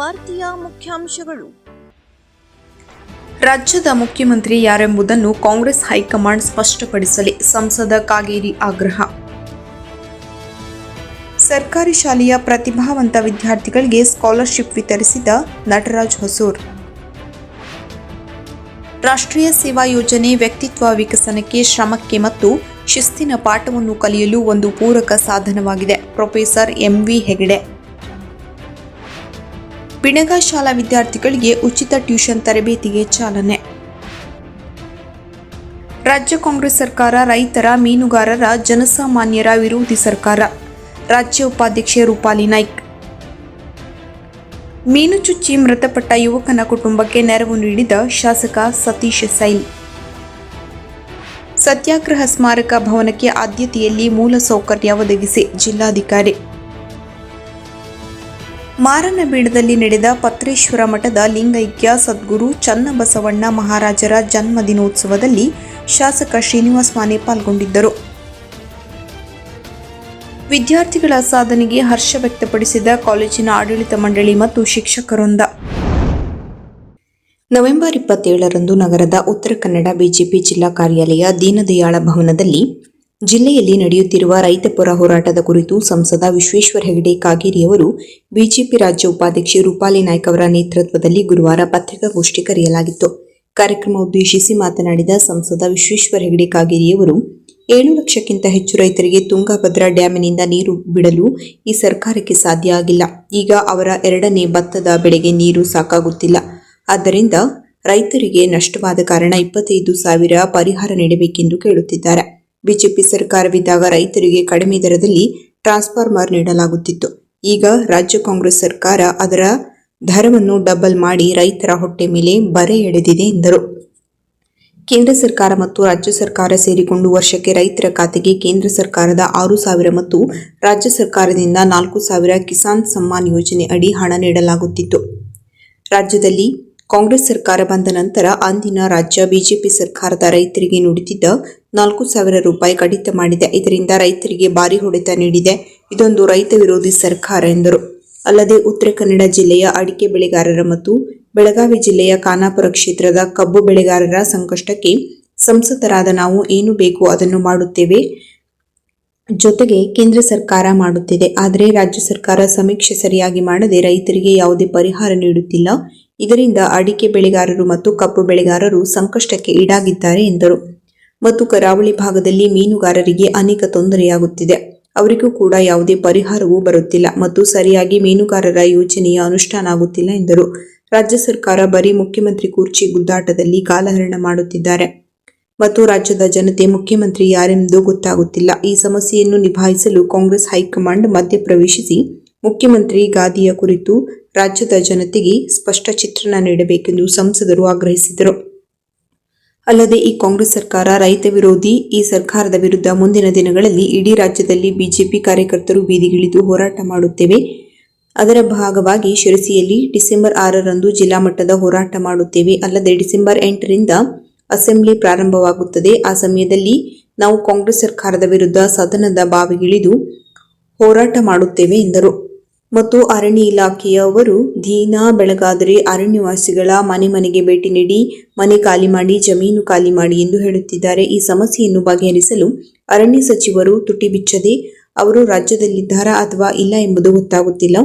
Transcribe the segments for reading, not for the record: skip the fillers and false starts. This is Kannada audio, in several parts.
ವಾರ್ತೆಯ ಮುಖ್ಯಾಂಶಗಳು. ರಾಜ್ಯದ ಮುಖ್ಯಮಂತ್ರಿ ಯಾರೆಂಬುದನ್ನು ಕಾಂಗ್ರೆಸ್ ಹೈಕಮಾಂಡ್ ಸ್ಪಷ್ಟಪಡಿಸಲಿ, ಸಂಸದ ಕಾಗೇರಿ ಆಗ್ರಹ. ಸರ್ಕಾರಿ ಶಾಲೆಯ ಪ್ರತಿಭಾವಂತ ವಿದ್ಯಾರ್ಥಿಗಳಿಗೆ ಸ್ಕಾಲರ್ಶಿಪ್ ವಿತರಿಸಿದ ನಟರಾಜ್ ಹೊಸೂರ್. ರಾಷ್ಟ್ರೀಯ ಸೇವಾ ಯೋಜನೆ ವ್ಯಕ್ತಿತ್ವ ವಿಕಸನಕ್ಕೆ, ಶ್ರಮಕ್ಕೆ ಮತ್ತು ಶಿಸ್ತಿನ ಪಾಠವನ್ನು ಕಲಿಯಲು ಒಂದು ಪೂರಕ ಸಾಧನವಾಗಿದೆ. Professor MV Hegde. ಬಿಣಗ ಶಾಲಾ ವಿದ್ಯಾರ್ಥಿಗಳಿಗೆ ಉಚಿತ ಟ್ಯೂಷನ್ ತರಬೇತಿಗೆ ಚಾಲನೆ. ರಾಜ್ಯ ಕಾಂಗ್ರೆಸ್ ಸರ್ಕಾರ ರೈತರ, ಮೀನುಗಾರರ, ಜನಸಾಮಾನ್ಯರ ವಿರೋಧಿ ಸರ್ಕಾರ. ರಾಜ್ಯ ಉಪಾಧ್ಯಕ್ಷೆ ರೂಪಾಲಿ ನಾಯ್ಕ್. ಮೀನು ಚುಚ್ಚಿ ಮೃತಪಟ್ಟ ಯುವಕನ ಕುಟುಂಬಕ್ಕೆ ನೆರವು ನೀಡಿದ ಶಾಸಕ ಸತೀಶ್ ಸೈಲ್. ಸತ್ಯಾಗ್ರಹ ಸ್ಮಾರಕ ಭವನಕ್ಕೆ ಆದ್ಯತೆಯಲ್ಲಿ ಮೂಲಸೌಕರ್ಯ ಒದಗಿಸಿ ಜಿಲ್ಲಾಧಿಕಾರಿ. ಮಾರನಬೀಡದಲ್ಲಿ ನಡೆದ ಪತ್ರೇಶ್ವರ ಮಠದ ಲಿಂಗೈಕ್ಯ ಸದ್ಗುರು ಚನ್ನಬಸವಣ್ಣ ಮಹಾರಾಜರ ಜನ್ಮ ದಿನೋತ್ಸವದಲ್ಲಿ ಶಾಸಕ ಶ್ರೀನಿವಾಸ್ ಮಾನೆ ಪಾಲ್ಗೊಂಡಿದ್ದರು. ವಿದ್ಯಾರ್ಥಿಗಳ ಸಾಧನೆಗೆ ಹರ್ಷ ವ್ಯಕ್ತಪಡಿಸಿದ ಕಾಲೇಜಿನ ಆಡಳಿತ ಮಂಡಳಿ ಮತ್ತು ಶಿಕ್ಷಕರೊಂದ. ನವೆಂಬರ್ 27ರಂದು ನಗರದ ಉತ್ತರ ಕನ್ನಡ ಬಿಜೆಪಿ ಜಿಲ್ಲಾ ಕಾರ್ಯಾಲಯ ದೀನದಯಾಳ ಭವನದಲ್ಲಿ ಜಿಲ್ಲೆಯಲ್ಲಿ ನಡೆಯುತ್ತಿರುವ ರೈತಪರ ಹೋರಾಟದ ಕುರಿತು ಸಂಸದ ವಿಶ್ವೇಶ್ವರ ಹೆಗಡೆ ಕಾಗೇರಿಯವರು ಬಿಜೆಪಿ ರಾಜ್ಯ ಉಪಾಧ್ಯಕ್ಷೆ ರೂಪಾಲಿ ನಾಯ್ಕ್ ಅವರ ನೇತೃತ್ವದಲ್ಲಿ ಗುರುವಾರ ಪತ್ರಿಕಾಗೋಷ್ಠಿ ಕರೆಯಲಾಗಿತ್ತು. ಕಾರ್ಯಕ್ರಮ ಉದ್ದೇಶಿಸಿ ಮಾತನಾಡಿದ ಸಂಸದ ವಿಶ್ವೇಶ್ವರ ಹೆಗಡೆ ಕಾಗೇರಿಯವರು 7 ಲಕ್ಷಕ್ಕಿಂತ ಹೆಚ್ಚು ರೈತರಿಗೆ ತುಂಗಭದ್ರಾ ಡ್ಯಾಮಿನಿಂದ ನೀರು ಬಿಡಲು ಈ ಸರ್ಕಾರಕ್ಕೆ ಸಾಧ್ಯ ಆಗಿಲ್ಲ. ಈಗ ಅವರ 2ನೇ ಭತ್ತದ ಬೆಳೆಗೆ ನೀರು ಸಾಕಾಗುತ್ತಿಲ್ಲ. ಆದ್ದರಿಂದ ರೈತರಿಗೆ ನಷ್ಟವಾದ ಕಾರಣ 25,000 ಪರಿಹಾರ ನೀಡಬೇಕೆಂದು ಕೇಳುತ್ತಿದ್ದಾರೆ. ಬಿಜೆಪಿ ಸರ್ಕಾರವಿದ್ದಾಗ ರೈತರಿಗೆ ಕಡಿಮೆ ದರದಲ್ಲಿ ಟ್ರಾನ್ಸ್ಫಾರ್ಮರ್ ನೀಡಲಾಗುತ್ತಿತ್ತು. ಈಗ ರಾಜ್ಯ ಕಾಂಗ್ರೆಸ್ ಸರ್ಕಾರ ಅದರ ದರವನ್ನು ಡಬಲ್ ಮಾಡಿ ರೈತರ ಹೊಟ್ಟೆ ಮೇಲೆ ಬರೆ ಎಳೆದಿದೆ ಎಂದರು. ಕೇಂದ್ರ ಸರ್ಕಾರ ಮತ್ತು ರಾಜ್ಯ ಸರ್ಕಾರ ಸೇರಿಕೊಂಡು ವರ್ಷಕ್ಕೆ ರೈತರ ಖಾತೆಗೆ ಕೇಂದ್ರ ಸರ್ಕಾರದ 6,000 ಮತ್ತು ರಾಜ್ಯ ಸರ್ಕಾರದಿಂದ 4,000 ಕಿಸಾನ್ ಸಮ್ಮಾನ್ ಯೋಜನೆ ಅಡಿ ಹಣ ನೀಡಲಾಗುತ್ತಿತ್ತು. ರಾಜ್ಯದಲ್ಲಿ ಕಾಂಗ್ರೆಸ್ ಸರ್ಕಾರ ಬಂದ ನಂತರ ಅಂದಿನ ರಾಜ್ಯ ಬಿಜೆಪಿ ಸರ್ಕಾರದ ರೈತರಿಗೆ ನೀಡುತ್ತಿದ್ದ 4,000 ರೂಪಾಯಿ ಕಡಿತ ಮಾಡಿದೆ. ಇದರಿಂದ ರೈತರಿಗೆ ಭಾರಿ ಹೊಡೆತ ನೀಡಿದೆ. ಇದೊಂದು ರೈತ ವಿರೋಧಿ ಸರ್ಕಾರ ಎಂದರು. ಅಲ್ಲದೆ ಉತ್ತರ ಕನ್ನಡ ಜಿಲ್ಲೆಯ ಅಡಿಕೆ ಬೆಳೆಗಾರರ ಮತ್ತು ಬೆಳಗಾವಿ ಜಿಲ್ಲೆಯ ಖಾನಾಪುರ ಕ್ಷೇತ್ರದ ಕಬ್ಬು ಬೆಳೆಗಾರರ ಸಂಕಷ್ಟಕ್ಕೆ ಸಂಸದರಾದ ನಾವು ಏನು ಬೇಕು ಅದನ್ನು ಮಾಡುತ್ತೇವೆ, ಜೊತೆಗೆ ಕೇಂದ್ರ ಸರ್ಕಾರ ಮಾಡುತ್ತಿದೆ. ಆದರೆ ರಾಜ್ಯ ಸರ್ಕಾರ ಸಮೀಕ್ಷೆ ಸರಿಯಾಗಿ ಮಾಡದೆ ರೈತರಿಗೆ ಯಾವುದೇ ಪರಿಹಾರ ನೀಡುತ್ತಿಲ್ಲ. ಇದರಿಂದ ಅಡಿಕೆ ಬೆಳೆಗಾರರು ಮತ್ತು ಕಬ್ಬು ಬೆಳೆಗಾರರು ಸಂಕಷ್ಟಕ್ಕೆ ಈಡಾಗಿದ್ದಾರೆ ಎಂದರು. ಮತ್ತು ಕರಾವಳಿ ಭಾಗದಲ್ಲಿ ಮೀನುಗಾರರಿಗೆ ಅನೇಕ ತೊಂದರೆಯಾಗುತ್ತಿದೆ. ಅವರಿಗೂ ಕೂಡ ಯಾವುದೇ ಪರಿಹಾರವೂ ಬರುತ್ತಿಲ್ಲ ಮತ್ತು ಸರಿಯಾಗಿ ಮೀನುಗಾರರ ಯೋಜನೆಯ ಅನುಷ್ಠಾನ ಆಗುತ್ತಿಲ್ಲ ಎಂದರು. ರಾಜ್ಯ ಸರ್ಕಾರ ಬರೀ ಮುಖ್ಯಮಂತ್ರಿ ಕುರ್ಚಿ ಗುದ್ದಾಟದಲ್ಲಿ ಕಾಲಹರಣ ಮಾಡುತ್ತಿದ್ದಾರೆ ಮತ್ತು ರಾಜ್ಯದ ಜನತೆ ಮುಖ್ಯಮಂತ್ರಿ ಯಾರೆಂದು ಗೊತ್ತಾಗುತ್ತಿಲ್ಲ. ಈ ಸಮಸ್ಯೆಯನ್ನು ನಿಭಾಯಿಸಲು ಕಾಂಗ್ರೆಸ್ ಹೈಕಮಾಂಡ್ ಮಧ್ಯಪ್ರವೇಶಿಸಿ ಮುಖ್ಯಮಂತ್ರಿ ಗಾದಿಯ ಕುರಿತು ರಾಜ್ಯದ ಜನತೆಗೆ ಸ್ಪಷ್ಟ ಚಿತ್ರಣ ನೀಡಬೇಕೆಂದು ಸಂಸದರು ಆಗ್ರಹಿಸಿದರು. ಅಲ್ಲದೆ ಈ ಕಾಂಗ್ರೆಸ್ ಸರ್ಕಾರ ರೈತ ವಿರೋಧಿ. ಈ ಸರ್ಕಾರದ ವಿರುದ್ಧ ಮುಂದಿನ ದಿನಗಳಲ್ಲಿ ಇಡೀ ರಾಜ್ಯದಲ್ಲಿ ಬಿಜೆಪಿ ಕಾರ್ಯಕರ್ತರು ಬೀದಿಗಿಳಿದು ಹೋರಾಟ ಮಾಡುತ್ತೇವೆ. ಅದರ ಭಾಗವಾಗಿ ಶಿರಸಿಯಲ್ಲಿ ಡಿಸೆಂಬರ್ 6ರಂದು ಜಿಲ್ಲಾ ಮಟ್ಟದ ಹೋರಾಟ ಮಾಡುತ್ತೇವೆ. ಅಲ್ಲದೆ ಡಿಸೆಂಬರ್ 8ರಿಂದ ಅಸೆಂಬ್ಲಿ ಪ್ರಾರಂಭವಾಗುತ್ತದೆ. ಆ ಸಮಯದಲ್ಲಿ ನಾವು ಕಾಂಗ್ರೆಸ್ ಸರ್ಕಾರದ ವಿರುದ್ಧ ಸದನದ ಬಾವಿಗಿಳಿದು ಹೋರಾಟ ಮಾಡುತ್ತೇವೆ ಎಂದರು. ಮತ್ತು ಅರಣ್ಯ ಇಲಾಖೆಯವರು ದಿನ ಬೆಳಗಾದರೆ ಅರಣ್ಯವಾಸಿಗಳ ಮನೆಗೆ ಭೇಟಿ ನೀಡಿ ಮನೆ ಖಾಲಿ ಮಾಡಿ, ಜಮೀನು ಖಾಲಿ ಮಾಡಿ ಎಂದು ಹೇಳುತ್ತಿದ್ದಾರೆ. ಈ ಸಮಸ್ಯೆಯನ್ನು ಬಗೆಹರಿಸಲು ಅರಣ್ಯ ಸಚಿವರು ತುಟಿ ಬಿಚ್ಚದೆ ಅವರು ರಾಜ್ಯದಲ್ಲಿದ್ದಾರಾ ಅಥವಾ ಇಲ್ಲ ಎಂಬುದು ಗೊತ್ತಾಗುತ್ತಿಲ್ಲ.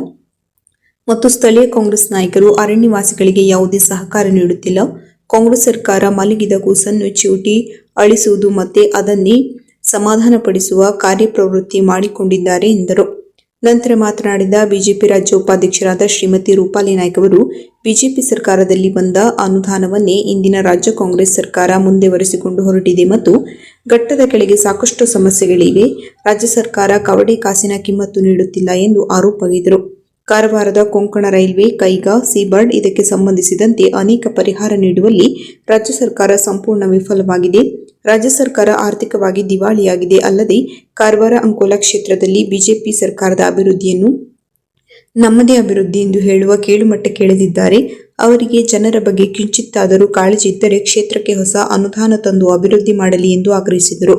ಮತ್ತು ಸ್ಥಳೀಯ ಕಾಂಗ್ರೆಸ್ ನಾಯಕರು ಅರಣ್ಯವಾಸಿಗಳಿಗೆ ಯಾವುದೇ ಸಹಕಾರ ನೀಡುತ್ತಿಲ್ಲ. ಕಾಂಗ್ರೆಸ್ ಸರ್ಕಾರ ಮಲಗಿದ ಕೂಸನ್ನು ಚಿವುಟಿ ಅಳಿಸುವುದು ಮತ್ತೆ ಅದನ್ನೇ ಸಮಾಧಾನಪಡಿಸುವ ಕಾರ್ಯಪ್ರವೃತ್ತಿ ಮಾಡಿಕೊಂಡಿದ್ದಾರೆ ಎಂದರು. ನಂತರ ಮಾತನಾಡಿದ ಬಿಜೆಪಿ ರಾಜ್ಯ ಉಪಾಧ್ಯಕ್ಷರಾದ ಶ್ರೀಮತಿ ರೂಪಾಲಿ ನಾಯ್ಕ್ ಅವರು, ಬಿಜೆಪಿ ಸರ್ಕಾರದಲ್ಲಿ ಬಂದ ಅನುದಾನವನ್ನೇ ಇಂದಿನ ರಾಜ್ಯ ಕಾಂಗ್ರೆಸ್ ಸರ್ಕಾರ ಮುಂದುವರೆಸಿಕೊಂಡು ಹೊರಟಿದೆ ಮತ್ತು ಘಟ್ಟದ ಕೆಳಗೆ ಸಾಕಷ್ಟು ಸಮಸ್ಯೆಗಳಿವೆ. ರಾಜ್ಯ ಸರ್ಕಾರ ಕವಡೆ ಕಾಸಿನ ಕಿಮ್ಮತ್ತು ನೀಡುತ್ತಿಲ್ಲ ಎಂದು ಆರೋಪಿಸಿದರು. ಕಾರವಾರದ ಕೊಂಕಣ ರೈಲ್ವೆ, ಕೈಗಾ, ಸೀಬರ್ಡ್ ಇದಕ್ಕೆ ಸಂಬಂಧಿಸಿದಂತೆ ಅನೇಕ ಪರಿಹಾರ ನೀಡುವಲ್ಲಿ ರಾಜ್ಯ ಸರ್ಕಾರ ಸಂಪೂರ್ಣ ವಿಫಲವಾಗಿದೆ. ರಾಜ್ಯ ಸರ್ಕಾರ ಆರ್ಥಿಕವಾಗಿ ದಿವಾಳಿಯಾಗಿದೆ. ಅಲ್ಲದೆ ಕಾರವಾರ ಅಂಕೋಲಾ ಕ್ಷೇತ್ರದಲ್ಲಿ ಬಿಜೆಪಿ ಸರ್ಕಾರದ ಅಭಿವೃದ್ಧಿಯನ್ನು ನಮ್ಮದೇ ಅಭಿವೃದ್ಧಿ ಎಂದು ಹೇಳುವ ಕೇಳುಮಟ್ಟಕ್ಕಿಳಿದಿದ್ದಾರೆ. ಅವರಿಗೆ ಜನರ ಬಗ್ಗೆ ಕಿಂಚಿತ್ತಾದರೂ ಕಾಳಜಿ ಇದ್ದರೆ ಕ್ಷೇತ್ರಕ್ಕೆ ಹೊಸ ಅನುದಾನ ತಂದು ಅಭಿವೃದ್ಧಿ ಮಾಡಲಿ ಎಂದು ಆಗ್ರಹಿಸಿದರು.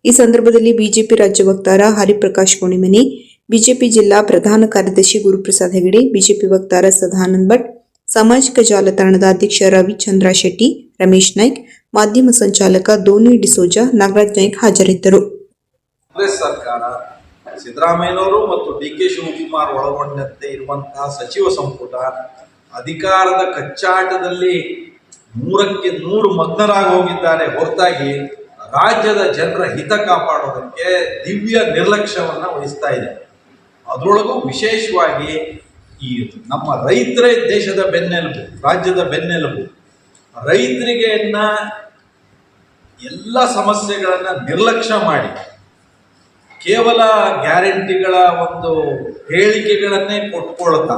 ಈ ಸಂದರ್ಭದಲ್ಲಿ ಬಿಜೆಪಿ ರಾಜ್ಯ ವಕ್ತಾರ ಹರಿಪ್ರಕಾಶ್ ಕೋಣಿಮನಿ, ಬಿಜೆಪಿ ಜಿಲ್ಲಾ ಪ್ರಧಾನ ಕಾರ್ಯದರ್ಶಿ ಗುರುಪ್ರಸಾದ್ ಹೆಗಡೆ, ಬಿಜೆಪಿ ವಕ್ತಾರ ಸದಾನಂದ ಭಟ್, ಸಾಮಾಜಿಕ ಜಾಲತಾಣದ ಅಧ್ಯಕ್ಷ ರವಿಚಂದ್ರ ಶೆಟ್ಟಿ, ರಮೇಶ್ ನಾಯ್ಕ್, ಮಾಧ್ಯಮ ಸಂಚಾಲಕ ಧೋನಿ ಡಿಸೋಜಾ, ನಾಗರಾಜ್ ನಾಯ್ಕ್ ಹಾಜರಿದ್ದರು. ಕಾಂಗ್ರೆಸ್ ಸರ್ಕಾರ ಸಿದ್ದರಾಮಯ್ಯನವರು ಮತ್ತು ಡಿ.ಕೆ. ಶಿವಕುಮಾರ್ ಒಳಗೊಂಡಂತೆ ಇರುವಂತಹ ಸಚಿವ ಸಂಪುಟ ಅಧಿಕಾರದ ಕಚ್ಚಾಟದಲ್ಲಿ 100ಕ್ಕೆ 100 ಮಗ್ನರಾಗಿ ಹೋಗಿದ್ದಾರೆ ಹೊರತಾಗಿ ರಾಜ್ಯದ ಜನರ ಹಿತ ಕಾಪಾಡೋದಕ್ಕೆ ದಿವ್ಯ ನಿರ್ಲಕ್ಷ್ಯವನ್ನು ವಹಿಸ್ತಾ ಇದೆ. ಅದರೊಳಗೂ ವಿಶೇಷವಾಗಿ ಈ ನಮ್ಮ ರೈತರೇ ದೇಶದ ಬೆನ್ನೆಲುಬು, ರಾಜ್ಯದ ಬೆನ್ನೆಲುಬು. ರೈತರಿಗೆ ಎಲ್ಲ ಸಮಸ್ಯೆಗಳನ್ನು ನಿರ್ಲಕ್ಷ್ಯ ಮಾಡಿ ಕೇವಲ ಗ್ಯಾರಂಟಿಗಳ ಒಂದು ಹೇಳಿಕೆಗಳನ್ನೇ ಕೊಟ್ಕೊಳ್ತಾ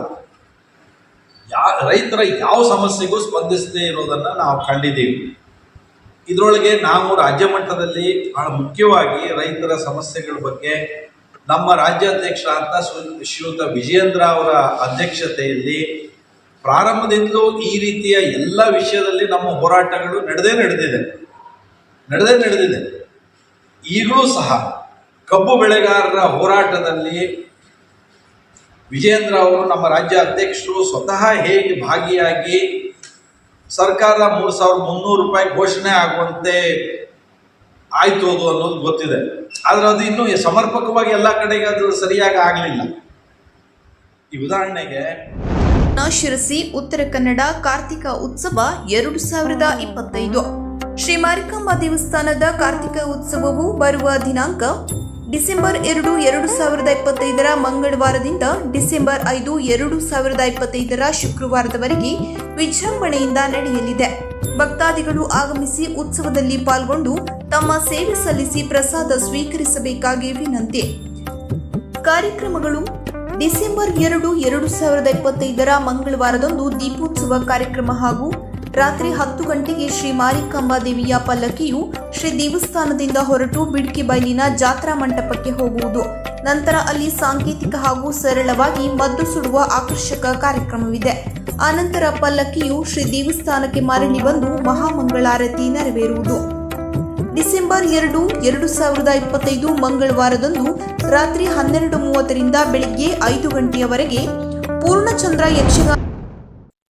ರೈತರ ಯಾವ ಸಮಸ್ಯೆಗೂ ಸ್ಪಂದಿಸದೇ ಇರೋದನ್ನು ನಾವು ಕಂಡಿದ್ದೀವಿ. ಇದರೊಳಗೆ ನಾವು ರಾಜ್ಯ ಮಟ್ಟದಲ್ಲಿ ಬಹಳ ಮುಖ್ಯವಾಗಿ ರೈತರ ಸಮಸ್ಯೆಗಳ ಬಗ್ಗೆ ನಮ್ಮ ರಾಜ್ಯಾಧ್ಯಕ್ಷ ಅಂತ ಶ್ರೀಯುತ ವಿಜಯೇಂದ್ರ ಅವರ ಅಧ್ಯಕ್ಷತೆಯಲ್ಲಿ ಪ್ರಾರಂಭದಿಂದಲೂ ಈ ರೀತಿಯ ಎಲ್ಲ ವಿಷಯದಲ್ಲಿ ನಮ್ಮ ಹೋರಾಟಗಳು ನಡೆದಿದೆ. ಈಗಲೂ ಸಹ ಕಬ್ಬು ಬೆಳೆಗಾರರ ಹೋರಾಟದಲ್ಲಿ ವಿಜಯೇಂದ್ರ ಅವರು ನಮ್ಮ ರಾಜ್ಯ ಅಧ್ಯಕ್ಷರು ಸ್ವತಃ ಹೇಗೆ ಭಾಗಿಯಾಗಿ ಸರ್ಕಾರ 3,300 ರೂಪಾಯಿ ಘೋಷಣೆ ಆಗುವಂತೆ ಆಯ್ತು ಅನ್ನೋದು ಗೊತ್ತಿದೆ. ಆದರೆ ಅದು ಇನ್ನೂ ಸಮರ್ಪಕವಾಗಿ ಎಲ್ಲ ಕಡೆಗೆ ಅದು ಸರಿಯಾಗಿ ಆಗಲಿಲ್ಲ. ಈ ಉದಾಹರಣೆಗೆ ಶಿರಸಿ ಉತ್ತರ ಕನ್ನಡ ಕಾರ್ತಿಕ ಉತ್ಸವ 2025 ಶ್ರೀ ಮಾರಿಕಾಂಬಾ ದೇವಸ್ಥಾನದ ಕಾರ್ತಿಕ ಉತ್ಸವವು ಬರುವ ದಿನಾಂಕ ಡಿಸೆಂಬರ್ 2, 2025 ಮಂಗಳವಾರದಿಂದ ಡಿಸೆಂಬರ್ 5, 2025 ಶುಕ್ರವಾರದವರೆಗೆ ವಿಜೃಂಭಣೆಯಿಂದ ನಡೆಯಲಿದೆ. ಭಕ್ತಾದಿಗಳು ಆಗಮಿಸಿ ಉತ್ಸವದಲ್ಲಿ ಪಾಲ್ಗೊಂಡು ತಮ್ಮ ಸೇವೆ ಸಲ್ಲಿಸಿ ಪ್ರಸಾದ ಸ್ವೀಕರಿಸಬೇಕಾಗಿ ವಿನಂತಿ. ಕಾರ್ಯಕ್ರಮಗಳು ಡಿಸೆಂಬರ್ 2, 2025 ಮಂಗಳವಾರದಂದು ದೀಪೋತ್ಸವ ಕಾರ್ಯಕ್ರಮ ಹಾಗೂ ರಾತ್ರಿ 10 ಗಂಟೆಗೆ ಶ್ರೀ ಮಾರಿಕಾಂಬಾ ದೇವಿಯ ಪಲ್ಲಕ್ಕಿಯು ಶ್ರೀ ದೇವಸ್ಥಾನದಿಂದ ಹೊರಟು ಬಿಡ್ಕಿ ಬೈಲಿನ ಜಾತ್ರಾ ಮಂಟಪಕ್ಕೆ ಹೋಗುವುದು. ನಂತರ ಅಲ್ಲಿ ಸಾಂಕೇತಿಕ ಹಾಗೂ ಸರಳವಾಗಿ ಮದ್ದು ಸುಡುವ ಆಕರ್ಷಕ ಕಾರ್ಯಕ್ರಮವಿದೆ. ಆನಂತರ ಪಲ್ಲಕ್ಕಿಯು ಶ್ರೀ ದೇವಸ್ಥಾನಕ್ಕೆ ಮರಳಿ ಬಂದು ಮಹಾಮಂಗಳಾರತಿ ನೆರವೇರುವುದು. ಡಿಸೆಂಬರ್ 2, 2025 ಮಂಗಳವಾರದಂದು ರಾತ್ರಿ 12:30 ಬೆಳಿಗ್ಗೆ 5 ಗಂಟೆಯವರೆಗೆ ಪೂರ್ಣಚಂದ್ರ ಯಕ್ಷಗಾನ.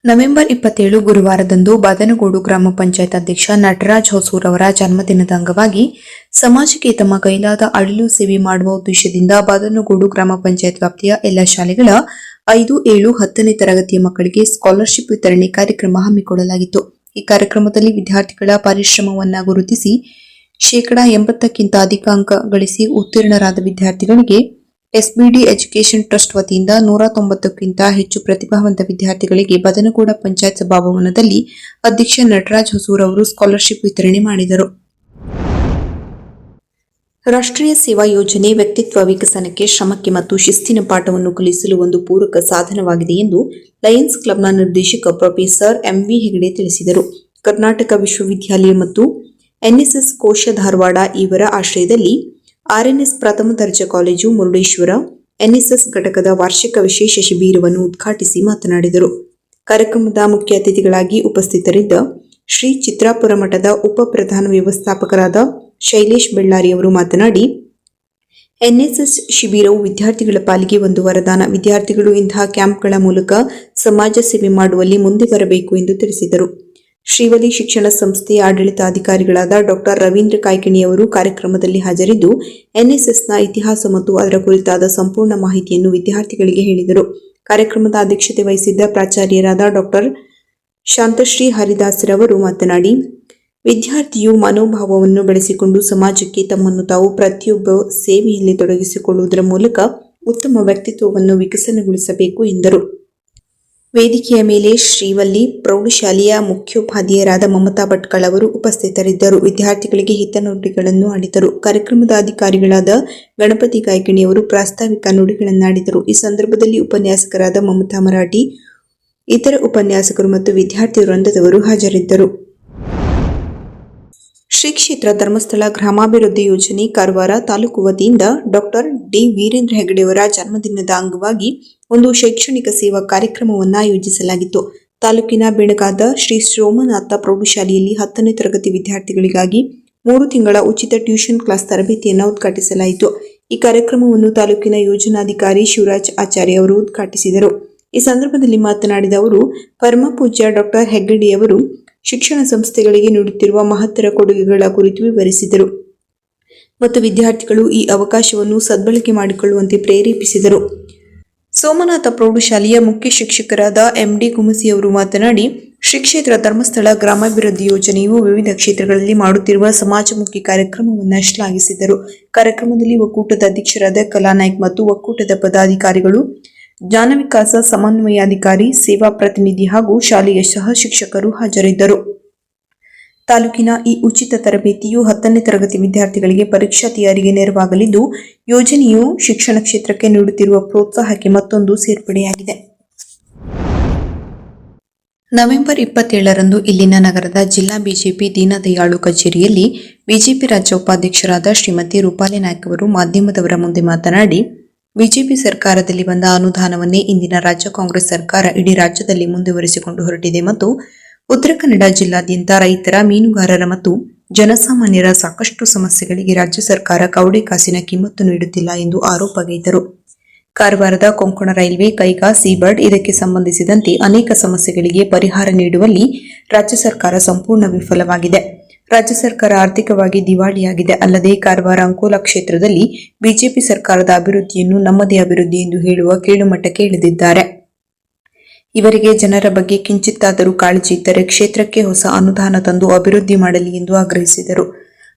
ನವೆಂಬರ್ 27 ಗುರುವಾರದಂದು ಬಾದನಗೋಡು ಗ್ರಾಮ ಪಂಚಾಯತ್ ಅಧ್ಯಕ್ಷ ನಟರಾಜ್ ಹೊಸೂರ್ ಅವರ ಜನ್ಮದಿನದ ಅಂಗವಾಗಿ ಸಮಾಜಕ್ಕೆ ತಮ್ಮ ಕೈಲಾದ ಅಳಿಲು ಸೇವೆ ಮಾಡುವ ಉದ್ದೇಶದಿಂದ ಬಾದನಗೋಡು ಗ್ರಾಮ ಪಂಚಾಯತ್ ವ್ಯಾಪ್ತಿಯ ಎಲ್ಲ ಶಾಲೆಗಳ 5, 7, 10ನೇ ತರಗತಿಯ ಮಕ್ಕಳಿಗೆ ಸ್ಕಾಲರ್ಶಿಪ್ ವಿತರಣೆ ಕಾರ್ಯಕ್ರಮ ಹಮ್ಮಿಕೊಳ್ಳಲಾಗಿತ್ತು. ಈ ಕಾರ್ಯಕ್ರಮದಲ್ಲಿ ವಿದ್ಯಾರ್ಥಿಗಳ ಪರಿಶ್ರಮವನ್ನು ಗುರುತಿಸಿ 80%ಕ್ಕಿಂತ ಅಧಿಕ ಅಂಕ ಗಳಿಸಿ ಉತ್ತೀರ್ಣರಾದ ವಿದ್ಯಾರ್ಥಿಗಳಿಗೆ ಎಸ್ಬಿಡಿ ಎಜುಕೇಷನ್ ಟ್ರಸ್ಟ್ ವತಿಯಿಂದ 190ಕ್ಕಿಂತ ಹೆಚ್ಚು ಪ್ರತಿಭಾವಂತ ವಿದ್ಯಾರ್ಥಿಗಳಿಗೆ ಬದನಗೂಡ ಪಂಚಾಯತ್ ಸಭಾಭವನದಲ್ಲಿ ಅಧ್ಯಕ್ಷ ನಟರಾಜ್ ಹೊಸೂರ್ ಅವರು ಸ್ಕಾಲರ್ಶಿಪ್ ವಿತರಣೆ ಮಾಡಿದರು. ರಾಷ್ಟ್ರೀಯ ಸೇವಾ ಯೋಜನೆ ವ್ಯಕ್ತಿತ್ವ ವಿಕಸನಕ್ಕೆ, ಶ್ರಮಕ್ಕೆ ಮತ್ತು ಶಿಸ್ತಿನ ಪಾಠವನ್ನು ಕಲಿಸಲು ಒಂದು ಪೂರಕ ಸಾಧನವಾಗಿದೆ ಎಂದು ಲಯನ್ಸ್ ಕ್ಲಬ್ನ ನಿರ್ದೇಶಕ ಪ್ರೊಫೆಸರ್ ಎಂವಿ ಹೆಗಡೆ ತಿಳಿಸಿದರು. ಕರ್ನಾಟಕ ವಿಶ್ವವಿದ್ಯಾಲಯ ಮತ್ತು ಎನ್ಎಸ್ಎಸ್ ಕೋಶ ಧಾರವಾಡ ಇವರ ಆಶ್ರಯದಲ್ಲಿ ಆರ್ಎನ್ಎಸ್ ಪ್ರಥಮ ದರ್ಜೆ ಕಾಲೇಜು ಮುರುಡೇಶ್ವರ ಎನ್ಎಸ್ಎಸ್ ಘಟಕದ ವಾರ್ಷಿಕ ವಿಶೇಷ ಶಿಬಿರವನ್ನು ಉದ್ಘಾಟಿಸಿ ಮಾತನಾಡಿದರು. ಕಾರ್ಯಕ್ರಮದ ಮುಖ್ಯ ಅತಿಥಿಗಳಾಗಿ ಉಪಸ್ಥಿತರಿದ್ದ ಶ್ರೀ ಚಿತ್ರಾಪುರ ಮಠದ ಉಪ ಪ್ರಧಾನ ವ್ಯವಸ್ಥಾಪಕರಾದ ಶೈಲೇಶ್ ಬೆಳ್ಳಾರಿ ಅವರು ಮಾತನಾಡಿ, ಎನ್ಎಸ್ಎಸ್ ಶಿಬಿರವು ವಿದ್ಯಾರ್ಥಿಗಳ ಪಾಲಿಗೆ ಒಂದು ವರದಾನ. ವಿದ್ಯಾರ್ಥಿಗಳು ಇಂತಹ ಕ್ಯಾಂಪ್ಗಳ ಮೂಲಕ ಸಮಾಜ ಸೇವೆ ಮಾಡುವಲ್ಲಿ ಮುಂದೆ ಬರಬೇಕು ಎಂದು ತಿಳಿಸಿದರು. ಶ್ರೀವಲಿ ಶಿಕ್ಷಣ ಸಂಸ್ಥೆಯ ಆಡಳಿತಾಧಿಕಾರಿಗಳಾದ ಡಾಕ್ಟರ್ ರವೀಂದ್ರ ಕಾಯ್ಕಿಣಿ ಅವರು ಕಾರ್ಯಕ್ರಮದಲ್ಲಿ ಹಾಜರಿದ್ದು ಎನ್ಎಸ್ಎಸ್ನ ಇತಿಹಾಸ ಮತ್ತು ಅದರ ಕುರಿತಾದ ಸಂಪೂರ್ಣ ಮಾಹಿತಿಯನ್ನು ವಿದ್ಯಾರ್ಥಿಗಳಿಗೆ ಹೇಳಿದರು. ಕಾರ್ಯಕ್ರಮದ ಅಧ್ಯಕ್ಷತೆ ವಹಿಸಿದ್ದ ಪ್ರಾಚಾರ್ಯರಾದ ಡಾಕ್ಟರ್ ಶಾಂತಶ್ರೀ ಹರಿದಾಸರವರು ಮಾತನಾಡಿ, ವಿದ್ಯಾರ್ಥಿಯು ಮನೋಭಾವವನ್ನು ಬೆಳೆಸಿಕೊಂಡು ಸಮಾಜಕ್ಕೆ ತಮ್ಮನ್ನು ತಾವು ಪ್ರತಿಯೊಬ್ಬ ಸೇವೆಯಲ್ಲಿ ತೊಡಗಿಸಿಕೊಳ್ಳುವುದರ ಮೂಲಕ ಉತ್ತಮ ವ್ಯಕ್ತಿತ್ವವನ್ನು ವಿಕಸನಗೊಳಿಸಬೇಕು ಎಂದರು. ವೇದಿಕೆಯ ಮೇಲೆ ಶ್ರೀವಲ್ಲಿ ಪ್ರೌಢಶಾಲೆಯ ಮುಖ್ಯೋಪಾಧ್ಯಾಯರಾದ ಮಮತಾ ಭಟ್ಕಳ ಅವರು ಉಪಸ್ಥಿತರಿದ್ದರು. ವಿದ್ಯಾರ್ಥಿಗಳಿಗೆ ಹಿತನುಡಿಗಳನ್ನು ಆಡಿದರು. ಕಾರ್ಯಕ್ರಮದ ಅಧಿಕಾರಿಗಳಾದ ಗಣಪತಿ ಕಾಯ್ಕಿಣಿ ಅವರು ಪ್ರಾಸ್ತಾವಿಕ ನುಡಿಗಳನ್ನಾಡಿದರು. ಈ ಸಂದರ್ಭದಲ್ಲಿ ಉಪನ್ಯಾಸಕರಾದ ಮಮತಾ ಮರಾಠಿ, ಇತರ ಉಪನ್ಯಾಸಕರು ಮತ್ತು ವಿದ್ಯಾರ್ಥಿ ವೃಂದದವರು ಹಾಜರಿದ್ದರು. ಶ್ರೀ ಕ್ಷೇತ್ರ ಧರ್ಮಸ್ಥಳ ಗ್ರಾಮಾಭಿವೃದ್ಧಿ ಯೋಜನೆ ಕಾರವಾರ ತಾಲೂಕು ವತಿಯಿಂದ ಡಾಕ್ಟರ್ ಡಿ ವೀರೇಂದ್ರ ಹೆಗಡೆಯವರ ಜನ್ಮದಿನದ ಅಂಗವಾಗಿ ಒಂದು ಶೈಕ್ಷಣಿಕ ಸೇವಾ ಕಾರ್ಯಕ್ರಮವನ್ನು ಆಯೋಜಿಸಲಾಗಿತ್ತು. ತಾಲೂಕಿನ ಬೆಳಗಾದ ಶ್ರೀ ಸೋಮನಾಥ ಪ್ರೌಢಶಾಲೆಯಲ್ಲಿ 10ನೇ ತರಗತಿ ವಿದ್ಯಾರ್ಥಿಗಳಿಗಾಗಿ 3 ತಿಂಗಳ ಉಚಿತ ಟ್ಯೂಷನ್ ಕ್ಲಾಸ್ ತರಬೇತಿಯನ್ನು ಉದ್ಘಾಟಿಸಲಾಯಿತು. ಈ ಕಾರ್ಯಕ್ರಮವನ್ನು ತಾಲೂಕಿನ ಯೋಜನಾಧಿಕಾರಿ ಶಿವರಾಜ್ ಆಚಾರ್ಯ ಅವರು ಉದ್ಘಾಟಿಸಿದರು. ಈ ಸಂದರ್ಭದಲ್ಲಿ ಮಾತನಾಡಿದ ಅವರು, ಪರಮಪೂಜ್ಯ ಡಾಕ್ಟರ್ ಹೆಗ್ಗಡೆಯವರು ಶಿಕ್ಷಣ ಸಂಸ್ಥೆಗಳಿಗೆ ನೀಡುತ್ತಿರುವ ಮಹತ್ತರ ಕೊಡುಗೆಗಳ ಕುರಿತು ವಿವರಿಸಿದರು ಮತ್ತು ವಿದ್ಯಾರ್ಥಿಗಳು ಈ ಅವಕಾಶವನ್ನು ಸದ್ಬಳಕೆ ಮಾಡಿಕೊಳ್ಳುವಂತೆ ಪ್ರೇರೇಪಿಸಿದರು. ಸೋಮನಾಥ ಪ್ರೌಢಶಾಲೆಯ ಮುಖ್ಯ ಶಿಕ್ಷಕರಾದ ಎಂಡಿ ಗುಮಸಿ ಅವರು ಮಾತನಾಡಿ, ಶ್ರೀ ಕ್ಷೇತ್ರ ಧರ್ಮಸ್ಥಳ ಗ್ರಾಮಾಭಿವೃದ್ಧಿ ಯೋಜನೆಯು ವಿವಿಧ ಕ್ಷೇತ್ರಗಳಲ್ಲಿ ಮಾಡುತ್ತಿರುವ ಸಮಾಜಮುಖಿ ಕಾರ್ಯಕ್ರಮವನ್ನು ಶ್ಲಾಘಿಸಿದರು. ಕಾರ್ಯಕ್ರಮದಲ್ಲಿ ಒಕ್ಕೂಟದ ಅಧ್ಯಕ್ಷರಾದ ಕಲಾನಾಯ್ಕ್ ಮತ್ತು ಒಕ್ಕೂಟದ ಪದಾಧಿಕಾರಿಗಳು, ಜ್ಞಾನ ವಿಕಾಸ ಸಮನ್ವಯಾಧಿಕಾರಿ, ಸೇವಾ ಪ್ರತಿನಿಧಿ ಹಾಗೂ ಶಾಲೆಯ ಸಹ ಶಿಕ್ಷಕರು ಹಾಜರಿದ್ದರು. ತಾಲೂಕಿನ ಈ ಉಚಿತ ತರಬೇತಿಯು 10ನೇ ತರಗತಿ ವಿದ್ಯಾರ್ಥಿಗಳಿಗೆ ಪರೀಕ್ಷಾ ತಯಾರಿಗೆ ನೆರವಾಗಲಿದ್ದು, ಯೋಜನೆಯು ಶಿಕ್ಷಣ ಕ್ಷೇತ್ರಕ್ಕೆ ನೀಡುತ್ತಿರುವ ಪ್ರೋತ್ಸಾಹಕ್ಕೆ ಮತ್ತೊಂದು ಸೇರ್ಪಡೆಯಾಗಿದೆ. ನವೆಂಬರ್ 27ರಂದು ಇಲ್ಲಿನ ನಗರದ ಜಿಲ್ಲಾ ಬಿಜೆಪಿ ದೀನದಯಾಳು ಕಚೇರಿಯಲ್ಲಿ ಬಿಜೆಪಿ ರಾಜ್ಯ ಉಪಾಧ್ಯಕ್ಷರಾದ ಶ್ರೀಮತಿ ರೂಪಾಲಿ ನಾಯ್ಕ್ ಅವರು ಮಾಧ್ಯಮದವರ ಮುಂದೆ ಮಾತನಾಡಿ, ಬಿಜೆಪಿ ಸರ್ಕಾರದಲ್ಲಿ ಬಂದ ಅನುದಾನವನ್ನೇ ಇಂದಿನ ರಾಜ್ಯ ಕಾಂಗ್ರೆಸ್ ಸರ್ಕಾರ ಇಡೀ ರಾಜ್ಯದಲ್ಲಿ ಮುಂದುವರಿಸಿಕೊಂಡು ಹೊರಟಿದೆ ಮತ್ತು ಉತ್ತರ ಕನ್ನಡ ಜಿಲ್ಲಾದ್ಯಂತ ರೈತರ, ಮೀನುಗಾರರ ಮತ್ತು ಜನಸಾಮಾನ್ಯರ ಸಾಕಷ್ಟು ಸಮಸ್ಯೆಗಳಿಗೆ ರಾಜ್ಯ ಸರ್ಕಾರ ಕವಡೆ ಕಾಸಿನ ಕಿಮ್ಮತ್ತು ನೀಡುತ್ತಿಲ್ಲ ಎಂದು ಆರೋಪಗೈದರು. ಕಾರವಾರದ ಕೊಂಕಣ ರೈಲ್ವೆ, ಕೈಗಾ, ಸೀಬರ್ಡ್ ಇದಕ್ಕೆ ಸಂಬಂಧಿಸಿದಂತೆ ಅನೇಕ ಸಮಸ್ಯೆಗಳಿಗೆ ಪರಿಹಾರ ನೀಡುವಲ್ಲಿ ರಾಜ್ಯ ಸರ್ಕಾರ ಸಂಪೂರ್ಣ ವಿಫಲವಾಗಿದೆ. ರಾಜ್ಯ ಸರ್ಕಾರ ಆರ್ಥಿಕವಾಗಿ ದಿವಾಳಿಯಾಗಿದೆ. ಅಲ್ಲದೆ ಕಾರವಾರ ಅಂಕೋಲಾ ಕ್ಷೇತ್ರದಲ್ಲಿ ಬಿಜೆಪಿ ಸರ್ಕಾರದ ಅಭಿವೃದ್ಧಿಯನ್ನು ನಮ್ಮದೇ ಅಭಿವೃದ್ಧಿ ಎಂದು ಹೇಳುವ ಕೀಳುಮಟ್ಟಕ್ಕೆ ಇಳಿದಿದ್ದಾರೆ. ಇವರಿಗೆ ಜನರ ಬಗ್ಗೆ ಕಿಂಚಿತ್ತಾದರೂ ಕಾಳಜಿ ಇದ್ದರೆ ಕ್ಷೇತ್ರಕ್ಕೆ ಹೊಸ ಅನುದಾನ ತಂದು ಅಭಿವೃದ್ಧಿ ಮಾಡಲಿ ಎಂದು ಆಗ್ರಹಿಸಿದರು.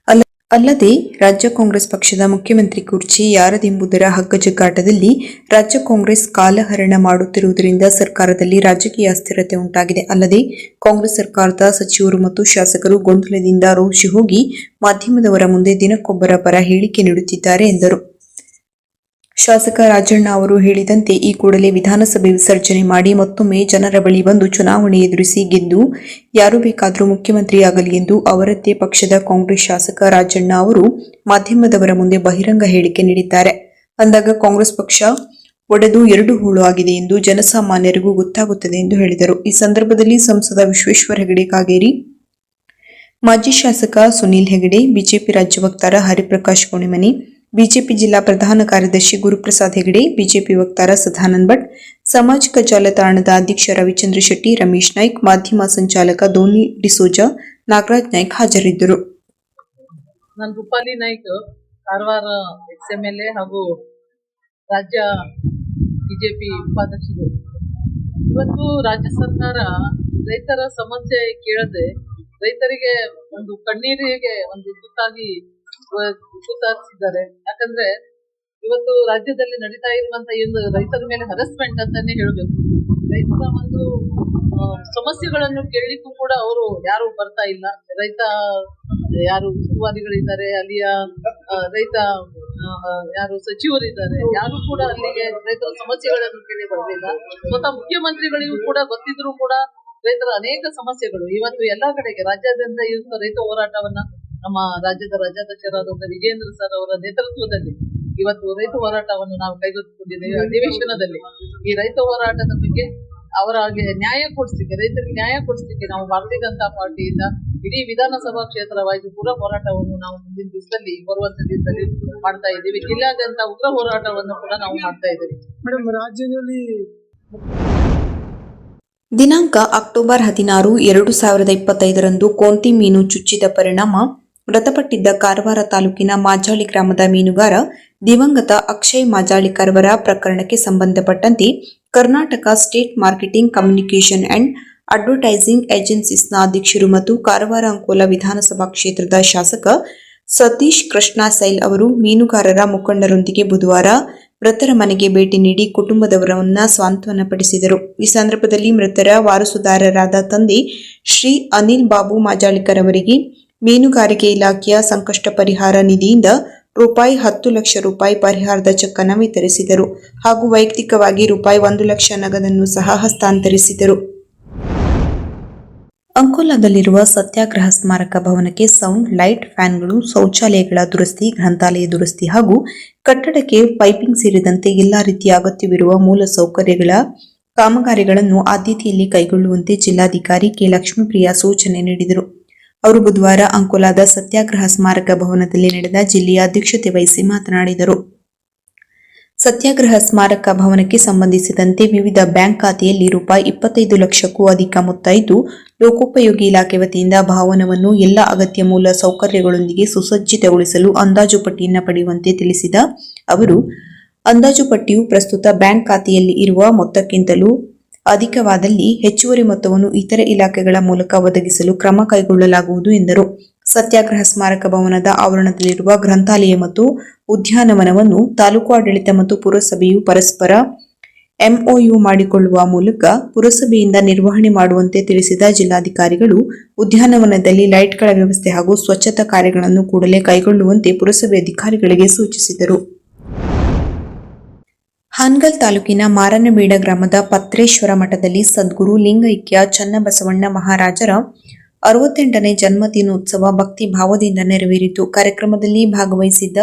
ಅಲ್ಲದೆ ರಾಜ್ಯ ಕಾಂಗ್ರೆಸ್ ಪಕ್ಷದ ಮುಖ್ಯಮಂತ್ರಿ ಕುರ್ಚಿ ಯಾರದೆಂಬುದರ ಹಗ್ಗಜಗ್ಗಾಟದಲ್ಲಿ ರಾಜ್ಯ ಕಾಂಗ್ರೆಸ್ ಕಾಲಹರಣ ಮಾಡುತ್ತಿರುವುದರಿಂದ ಸರ್ಕಾರದಲ್ಲಿ ರಾಜಕೀಯ ಅಸ್ಥಿರತೆ ಉಂಟಾಗಿದೆ. ಅಲ್ಲದೆ ಕಾಂಗ್ರೆಸ್ ಸರ್ಕಾರದ ಸಚಿವರು ಮತ್ತು ಶಾಸಕರು ಗೊಂದಲದಿಂದ ರೋಷಿ ಹೋಗಿ ಮಾಧ್ಯಮದವರ ಮುಂದೆ ದಿನಕ್ಕೊಬ್ಬರ ಪರ ಹೇಳಿಕೆ ನೀಡುತ್ತಿದ್ದಾರೆ ಎಂದರು. ಶಾಸಕ ರಾಜಣ್ಣ ಅವರು ಹೇಳಿದಂತೆ ಈ ಕೂಡಲೇ ವಿಧಾನಸಭೆ ವಿಸರ್ಜನೆ ಮಾಡಿ ಮತ್ತೊಮ್ಮೆ ಜನರ ಬಳಿ ಬಂದು ಚುನಾವಣೆ ಎದುರಿಸಿ ಗೆದ್ದು ಯಾರು ಬೇಕಾದರೂ ಮುಖ್ಯಮಂತ್ರಿಯಾಗಲಿ ಎಂದು ಅವರದ್ದೇ ಪಕ್ಷದ ಕಾಂಗ್ರೆಸ್ ಶಾಸಕ ರಾಜಣ್ಣ ಅವರು ಮಾಧ್ಯಮದವರ ಮುಂದೆ ಬಹಿರಂಗ ಹೇಳಿಕೆ ನೀಡಿದ್ದಾರೆ. ಅಂದಾಗ ಕಾಂಗ್ರೆಸ್ ಪಕ್ಷ ಒಡೆದು ಎರಡು ಹೂಳು ಆಗಿದೆ ಎಂದು ಜನಸಾಮಾನ್ಯರಿಗೂ ಗೊತ್ತಾಗುತ್ತದೆ ಎಂದು ಹೇಳಿದರು. ಈ ಸಂದರ್ಭದಲ್ಲಿ ಸಂಸದ ವಿಶ್ವೇಶ್ವರ ಹೆಗಡೆ ಕಾಗೇರಿ, ಮಾಜಿ ಶಾಸಕ ಸುನೀಲ್ ಹೆಗಡೆ, ಬಿಜೆಪಿ ರಾಜ್ಯ ವಕ್ತಾರ ಹರಿಪ್ರಕಾಶ್ ಕೋಣಿಮನಿ, ಬಿಜೆಪಿ ಜಿಲ್ಲಾ ಪ್ರಧಾನ ಕಾರ್ಯದರ್ಶಿ ಗುರುಪ್ರಸಾದ್ ಹೆಗಡೆ, ಬಿಜೆಪಿ ವಕ್ತಾರ ಸದಾನಂದ ಭಟ್, ಸಾಮಾಜಿಕ ಜಾಲತಾಣದ ಅಧ್ಯಕ್ಷ ರವಿಚಂದ್ರ ಶೆಟ್ಟಿ, ರಮೇಶ್ ನಾಯ್ಕ್, ಮಾಧ್ಯಮ ಸಂಚಾಲಕ ಧೋನಿ ಡಿಸೋಜಾ, ನಾಗರಾಜ್ ನಾಯ್ಕ್ ಹಾಜರಿದ್ದರು. ನಾನು ರೂಪಾಲಿ ನಾಯ್ಕ್, ಕಾರವಾರ XMLA ಹಾಗೂ ರಾಜ್ಯ ಬಿಜೆಪಿ ಉಪಾಧ್ಯಕ್ಷರು. ಇವತ್ತು ರಾಜ್ಯ ಸರ್ಕಾರ ರೈತರ ಸಮಸ್ಯೆ ಕೇಳದೆ ರೈತರಿಗೆ ಒಂದು ಕಣ್ಣೀರಿಗೆ ಒಂದು ಸುತ್ತಾರಿಸಿದ್ದಾರೆ. ಯಾಕಂದ್ರೆ ಇವತ್ತು ರಾಜ್ಯದಲ್ಲಿ ನಡೀತಾ ಇರುವಂತ ಏನು ರೈತರ ಮೇಲೆ ಹರಸ್ಮೆಂಟ್ ಅಂತಾನೆ ಹೇಳ್ಬೇಕು. ರೈತರ ಒಂದು ಸಮಸ್ಯೆಗಳನ್ನು ಕೇಳಲಿಕ್ಕೂ ಕೂಡ ಅವರು ಯಾರು ಬರ್ತಾ ಇಲ್ಲ. ರೈತ ಯಾರು ಉಸ್ತುವಾರಿಗಳಿದ್ದಾರೆ, ಅಲ್ಲಿಯ ರೈತ ಯಾರು ಸಚಿವರಿದ್ದಾರೆ, ಯಾರು ಕೂಡ ಅಲ್ಲಿಗೆ ರೈತರ ಸಮಸ್ಯೆಗಳನ್ನು ಕೇಳಿ ಬರಲಿಲ್ಲ. ಸ್ವತಃ ಮುಖ್ಯಮಂತ್ರಿಗಳಿಗೂ ಕೂಡ ಗೊತ್ತಿದ್ರು ಕೂಡ ರೈತರ ಅನೇಕ ಸಮಸ್ಯೆಗಳು ಇವತ್ತು ಎಲ್ಲಾ ಕಡೆಗೆ ರಾಜ್ಯಾದ್ಯಂತ ಇರುವ ರೈತ ಹೋರಾಟವನ್ನ ನಮ್ಮ ರಾಜ್ಯದ ರಾಜ್ಯಾಧ್ಯಕ್ಷರಾದಂತಹ ವಿಜೇಂದ್ರ ಸರ್ ಅವರ ನೇತೃತ್ವದಲ್ಲಿ ಇವತ್ತು ರೈತ ಹೋರಾಟವನ್ನು ನಾವು ಕೈಗೆತ್ತಿಕೊಂಡಿದ್ದೇವೆ. ಅಧಿವೇಶನದಲ್ಲಿ ಈ ರೈತ ಹೋರಾಟದ ಬಗ್ಗೆ ಅವರಿಗೆ ನ್ಯಾಯ ಕೊಡಿಸ್ಲಿಕ್ಕೆ, ರೈತರಿಗೆ ನ್ಯಾಯ ಕೊಡಿಸ್ಲಿಕ್ಕೆ ನಾವು ಭಾರತೀಯ ಜನತಾ ಪಾರ್ಟಿಯಿಂದ ಇಡೀ ವಿಧಾನಸಭಾ ಕ್ಷೇತ್ರವಾಗಿ ಕೂಡ ಹೋರಾಟವನ್ನು ನಾವು ಮುಂದಿನ ದಿವಸದಲ್ಲಿ ಬರುವಂತ ದಿವಸದಲ್ಲಿ ಮಾಡ್ತಾ ಇದ್ದೀವಿ. ಜಿಲ್ಲಾದ್ಯಂತ ಉಗ್ರ ಹೋರಾಟವನ್ನು ಕೂಡ ನಾವು ಮಾಡ್ತಾ ಇದ್ದೀವಿ. ಮೇಡಮ್, ರಾಜ್ಯದಲ್ಲಿ ದಿನಾಂಕ ಅಕ್ಟೋಬರ್ 16, 2025ರಂದು ಕೊಂತಿ ಮೀನು ಚುಚ್ಚಿದ ಪರಿಣಾಮ ಮೃತಪಟ್ಟಿದ್ದ ಕಾರವಾರ ತಾಲೂಕಿನ ಮಾಜಾಳಿ ಗ್ರಾಮದ ಮೀನುಗಾರ ದಿವಂಗತ ಅಕ್ಷಯ್ ಮಾಜಾಳಿಕರ್ ಅವರ ಪ್ರಕರಣಕ್ಕೆ ಸಂಬಂಧಪಟ್ಟಂತೆ Karnataka state marketing communication and advertising ಏಜೆನ್ಸೀಸ್ನ ಅಧ್ಯಕ್ಷರು ಮತ್ತು ಕಾರವಾರ ಅಂಕೋಲಾ ವಿಧಾನಸಭಾ ಕ್ಷೇತ್ರದ ಶಾಸಕ ಸತೀಶ್ ಕೃಷ್ಣ ಸೈಲ್ ಅವರು ಮೀನುಗಾರರ ಮುಖಂಡರೊಂದಿಗೆ ಬುಧವಾರ ಮೃತರ ಮನೆಗೆ ಭೇಟಿ ನೀಡಿ ಕುಟುಂಬದವರನ್ನ ಸಾಂತ್ವನಪಡಿಸಿದರು. ಈ ಸಂದರ್ಭದಲ್ಲಿ ಮೃತರ ವಾರಸುದಾರರಾದ ತಂದೆ ಶ್ರೀ ಅನಿಲ್ ಬಾಬು ಮಾಜಾಳಿಕರ್ ಅವರಿಗೆ ಮೀನುಗಾರಿಕೆ ಇಲಾಖೆಯ ಸಂಕಷ್ಟ ಪರಿಹಾರ ನಿಧಿಯಿಂದ ₹10 ಲಕ್ಷ ಪರಿಹಾರದ ಚೆಕ್ ಅನ್ನು ವಿತರಿಸಿದರು ಹಾಗೂ ವೈಯಕ್ತಿಕವಾಗಿ ₹1 ಲಕ್ಷ ನಗದನ್ನು ಸಹ ಹಸ್ತಾಂತರಿಸಿದರು. ಅಂಕೋಲಾದಲ್ಲಿರುವ ಸತ್ಯಾಗ್ರಹ ಸ್ಮಾರಕ ಭವನಕ್ಕೆ ಸೌಂಡ್, ಲೈಟ್, ಫ್ಯಾನ್ಗಳು, ಶೌಚಾಲಯಗಳ ದುರಸ್ತಿ, ಗ್ರಂಥಾಲಯ ದುರಸ್ತಿ ಹಾಗೂ ಕಟ್ಟಡಕ್ಕೆ ಪೈಪಿಂಗ್ ಸೇರಿದಂತೆ ಎಲ್ಲಾ ರೀತಿಯ ಅಗತ್ಯವಿರುವ ಮೂಲ ಸೌಕರ್ಯಗಳ ಕಾಮಗಾರಿಗಳನ್ನು ಆದ್ಯತೆಯಲ್ಲಿ ಕೈಗೊಳ್ಳುವಂತೆ ಜಿಲ್ಲಾಧಿಕಾರಿ ಕೆ. ಲಕ್ಷ್ಮೀಪ್ರಿಯಾ ಸೂಚನೆ ನೀಡಿದರು. ಅವರು ಬುಧವಾರ ಅಂಕೋಲಾದ ಸತ್ಯಾಗ್ರಹ ಸ್ಮಾರಕ ಭವನದಲ್ಲಿ ನಡೆದ ಜಿಲ್ಲೆಯ ಅಧ್ಯಕ್ಷತೆ ವಹಿಸಿ ಮಾತನಾಡಿದರು. ಸತ್ಯಾಗ್ರಹ ಸ್ಮಾರಕ ಭವನಕ್ಕೆ ಸಂಬಂಧಿಸಿದಂತೆ ವಿವಿಧ ಬ್ಯಾಂಕ್ ಖಾತೆಯಲ್ಲಿ ರೂಪಾಯಿ 25 ಲಕ್ಷಕ್ಕೂ ಅಧಿಕ ಮೊತ್ತ ಇದ್ದು, ಲೋಕೋಪಯೋಗಿ ಇಲಾಖೆ ವತಿಯಿಂದ ಭವನವನ್ನು ಎಲ್ಲ ಅಗತ್ಯ ಮೂಲ ಸೌಕರ್ಯಗಳೊಂದಿಗೆ ಸುಸಜ್ಜಿತಗೊಳಿಸಲು ಅಂದಾಜು ಪಟ್ಟಿಯನ್ನು ಪಡೆಯುವಂತೆ ತಿಳಿಸಿದ ಅವರು, ಅಂದಾಜು ಪಟ್ಟಿಯು ಪ್ರಸ್ತುತ ಬ್ಯಾಂಕ್ ಖಾತೆಯಲ್ಲಿ ಇರುವ ಮೊತ್ತಕ್ಕಿಂತಲೂ ಅಧಿಕವಾದಲ್ಲಿ ಹೆಚ್ಚುವರಿ ಮೊತ್ತವನ್ನು ಇತರೆ ಇಲಾಖೆಗಳ ಮೂಲಕ ಒದಗಿಸಲು ಕ್ರಮ ಕೈಗೊಳ್ಳಲಾಗುವುದು ಎಂದರು. ಸತ್ಯಾಗ್ರಹ ಸ್ಮಾರಕ ಭವನದ ಆವರಣದಲ್ಲಿರುವ ಗ್ರಂಥಾಲಯ ಮತ್ತು ಉದ್ಯಾನವನವನ್ನು ತಾಲೂಕು ಆಡಳಿತ ಮತ್ತು ಪುರಸಭೆಯು ಪರಸ್ಪರ ಎಂಒಯು ಮಾಡಿಕೊಳ್ಳುವ ಮೂಲಕ ಪುರಸಭೆಯಿಂದ ನಿರ್ವಹಣೆ ಮಾಡುವಂತೆ ತಿಳಿಸಿದ ಜಿಲ್ಲಾಧಿಕಾರಿಗಳು, ಉದ್ಯಾನವನದಲ್ಲಿ ಲೈಟ್ಗಳ ವ್ಯವಸ್ಥೆ ಹಾಗೂ ಸ್ವಚ್ಛತಾ ಕಾರ್ಯಗಳನ್ನು ಕೂಡಲೇ ಕೈಗೊಳ್ಳುವಂತೆ ಪುರಸಭೆ ಅಧಿಕಾರಿಗಳಿಗೆ ಸೂಚಿಸಿದರು. ಹಾನಗಲ್ ತಾಲೂಕಿನ ಮಾರನಬೇಡ ಗ್ರಾಮದ ಪತ್ರೇಶ್ವರ ಮಠದಲ್ಲಿ ಸದ್ಗುರು ಲಿಂಗೈಕ್ಯ ಚನ್ನಬಸವಣ್ಣ ಮಹಾರಾಜರ 68ನೇ ಜನ್ಮದಿನೋತ್ಸವ ಭಕ್ತಿ ಭಾವದಿಂದ ನೆರವೇರಿತು. ಕಾರ್ಯಕ್ರಮದಲ್ಲಿ ಭಾಗವಹಿಸಿದ್ದ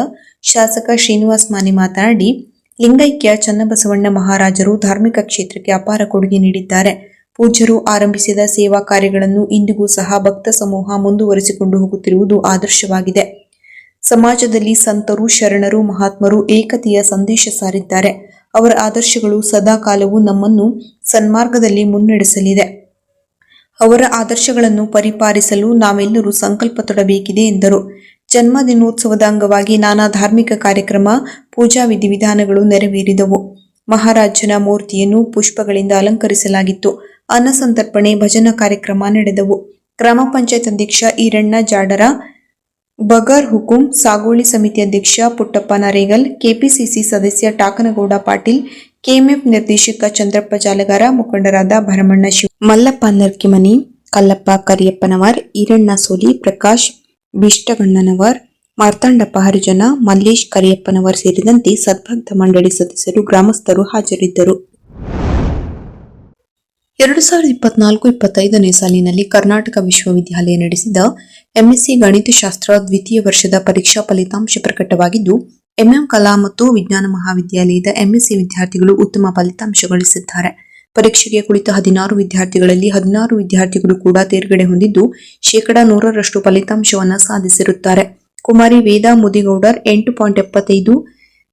ಶಾಸಕ ಶ್ರೀನಿವಾಸ್ ಮಾನೆ ಮಾತನಾಡಿ, ಲಿಂಗೈಕ್ಯ ಚನ್ನಬಸವಣ್ಣ ಮಹಾರಾಜರು ಧಾರ್ಮಿಕ ಕ್ಷೇತ್ರಕ್ಕೆ ಅಪಾರ ಕೊಡುಗೆ ನೀಡಿದ್ದಾರೆ. ಪೂಜ್ಯರು ಆರಂಭಿಸಿದ ಸೇವಾ ಕಾರ್ಯಗಳನ್ನು ಇಂದಿಗೂ ಸಹ ಭಕ್ತ ಸಮೂಹ ಮುಂದುವರಿಸಿಕೊಂಡು ಹೋಗುತ್ತಿರುವುದು ಆದರ್ಶವಾಗಿದೆ. ಸಮಾಜದಲ್ಲಿ ಸಂತರು, ಶರಣರು, ಮಹಾತ್ಮರು ಏಕತೆಯ ಸಂದೇಶ ಸಾರಿದ್ದಾರೆ. ಅವರ ಆದರ್ಶಗಳು ಸದಾ ಕಾಲವೂ ನಮ್ಮನ್ನು ಸನ್ಮಾರ್ಗದಲ್ಲಿ ಮುನ್ನಡೆಸಲಿದೆ. ಅವರ ಆದರ್ಶಗಳನ್ನು ಪರಿಪಾಲಿಸಲು ನಾವೆಲ್ಲರೂ ಸಂಕಲ್ಪ ತೊಡಬೇಕಿದೆ ಎಂದರು. ಜನ್ಮದಿನೋತ್ಸವದ ಅಂಗವಾಗಿ ನಾನಾ ಧಾರ್ಮಿಕ ಕಾರ್ಯಕ್ರಮ, ಪೂಜಾ ವಿಧಿವಿಧಾನಗಳು ನೆರವೇರಿದವು. ಮಹಾರಾಜನ ಮೂರ್ತಿಯನ್ನು ಪುಷ್ಪಗಳಿಂದ ಅಲಂಕರಿಸಲಾಗಿತ್ತು. ಅನ್ನ ಸಂತರ್ಪಣೆ, ಭಜನಾ ಕಾರ್ಯಕ್ರಮ ನಡೆದವು. ಗ್ರಾಮ ಪಂಚಾಯತ್ ಅಧ್ಯಕ್ಷ ಈರಣ್ಣ ಜಾಡರ, ಬಗರ್ ಹುಕುಂ, ಸಾಗೋಳಿ ಸಮಿತಿ ಅಧ್ಯಕ್ಷ ಪುಟ್ಟಪ್ಪ ನರೇಗಲ್, ಕೆಪಿಸಿಸಿ ಸದಸ್ಯ ಟಾಕನಗೌಡ ಪಾಟೀಲ್, ಕೆಎಂಎಫ್ ನಿರ್ದೇಶಕ ಚಂದ್ರಪ್ಪ ಜಾಲಗಾರ, ಮುಖಂಡರಾದ ಭರಮಣ್ಣ ಶಿವ, ಮಲ್ಲಪ್ಪ ನರ್ಕಿಮನಿ, ಕಲ್ಲಪ್ಪ ಕರಿಯಪ್ಪನವರ್, ಈರಣ್ಣ ಸೋಲಿ, ಪ್ರಕಾಶ್ ಬಿಷ್ಟಗಣ್ಣನವರ್, ಮಾರ್ತಾಂಡಪ್ಪ ಹರಿಜನ, ಮಲ್ಲೇಶ್ ಕರಿಯಪ್ಪನವರ್ ಸೇರಿದಂತೆ ಸದ್ಭಕ್ತ ಮಂಡಳಿ ಸದಸ್ಯರು, ಗ್ರಾಮಸ್ಥರು ಹಾಜರಿದ್ದರು. 2024-25ನೇ ಸಾಲಿನಲ್ಲಿ ಕರ್ನಾಟಕ ವಿಶ್ವವಿದ್ಯಾಲಯ ನಡೆಸಿದ ಎಂಎಸ್ಸಿ ಗಣಿತಶಾಸ್ತ್ರ ದ್ವಿತೀಯ ವರ್ಷದ ಪರೀಕ್ಷಾ ಫಲಿತಾಂಶ ಪ್ರಕಟವಾಗಿದ್ದು, ಎಂಎಂ ಕಲಾ ಮತ್ತು ವಿಜ್ಞಾನ ಮಹಾವಿದ್ಯಾಲಯದ ಎಂಎಸ್ಸಿ ವಿದ್ಯಾರ್ಥಿಗಳು ಉತ್ತಮ ಫಲಿತಾಂಶ ಗಳಿಸಿದ್ದಾರೆ. ಪರೀಕ್ಷೆಗೆ ಕುಳಿತ 16 ವಿದ್ಯಾರ್ಥಿಗಳಲ್ಲಿ 16 ವಿದ್ಯಾರ್ಥಿಗಳು ಕೂಡ ತೇರ್ಗಡೆ ಹೊಂದಿದ್ದು, 100% ಫಲಿತಾಂಶವನ್ನು ಸಾಧಿಸಿರುತ್ತಾರೆ. ಕುಮಾರಿ ವೇದಾ ಮುದಿಗೌಡರ್ 8.75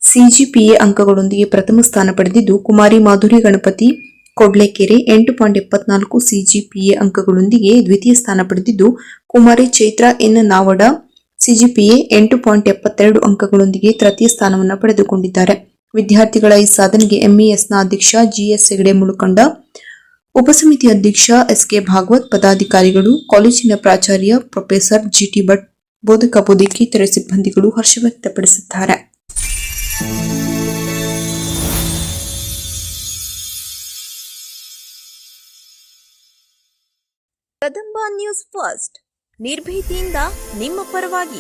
ಸಿಜಿಪಿಎ ಅಂಕಗಳೊಂದಿಗೆ ಪ್ರಥಮ ಸ್ಥಾನ ಪಡೆದಿದ್ದು, ಕುಮಾರಿ ಮಾಧುರಿ ಗಣಪತಿ ಕೊಡ್ಲೆಕೆರೆ 8.74 ಸಿಜಿಪಿಎ ಅಂಕಗಳೊಂದಿಗೆ ದ್ವಿತೀಯ ಸ್ಥಾನ ಪಡೆದಿದ್ದು, ಕುಮಾರಿ ಚೈತ್ರ ಎನ್ ನಾವಡ ಸಿಜಿಪಿಎ 8.72 ಅಂಕಗಳೊಂದಿಗೆ ತೃತೀಯ ಸ್ಥಾನವನ್ನು ಪಡೆದುಕೊಂಡಿದ್ದಾರೆ. ವಿದ್ಯಾರ್ಥಿಗಳ ಈ ಸಾಧನೆಗೆ ಎಂಇಎಸ್ನ ಅಧ್ಯಕ್ಷ ಜಿಎಸ್ ಹೆಗಡೆ ಮುಳುಕಂಡ, ಉಪಸಮಿತಿ ಅಧ್ಯಕ್ಷ ಎಸ್ಕೆ ಭಾಗವತ್, ಪದಾಧಿಕಾರಿಗಳು, ಕಾಲೇಜಿನ ಪ್ರಾಚಾರ್ಯ ಪ್ರೊಫೆಸರ್ ಜಿಟಿ ಭಟ್, ಬೋಧಕ ಬೋಧಕೇತರ ಸಿಬ್ಬಂದಿಗಳು ಹರ್ಷ ವ್ಯಕ್ತಪಡಿಸಿದ್ದಾರೆ. ಕದಂಬ ನ್ಯೂಸ್ ಫಸ್ಟ್, ನಿರ್ಭೀತಿಯಿಂದ ನಿಮ್ಮ ಪರವಾಗಿ.